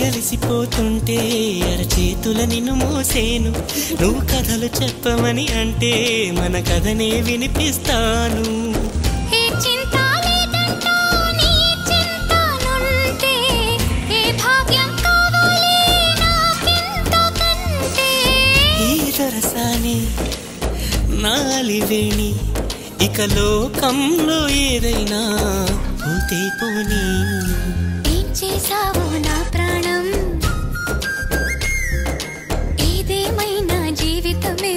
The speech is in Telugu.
అలసిపోతుంటే అరచేతుల నిన్ను మోసేను నువ్వు కథలు చెప్పమని అంటే మన కథనే వినిపిస్తాను సరసాని నాలివేణి ఇక లోకంలో ఏదైనా పోతే పోనీ ఏం చేసావు నా ప్రాణం ఏదేమైనా జీవితమే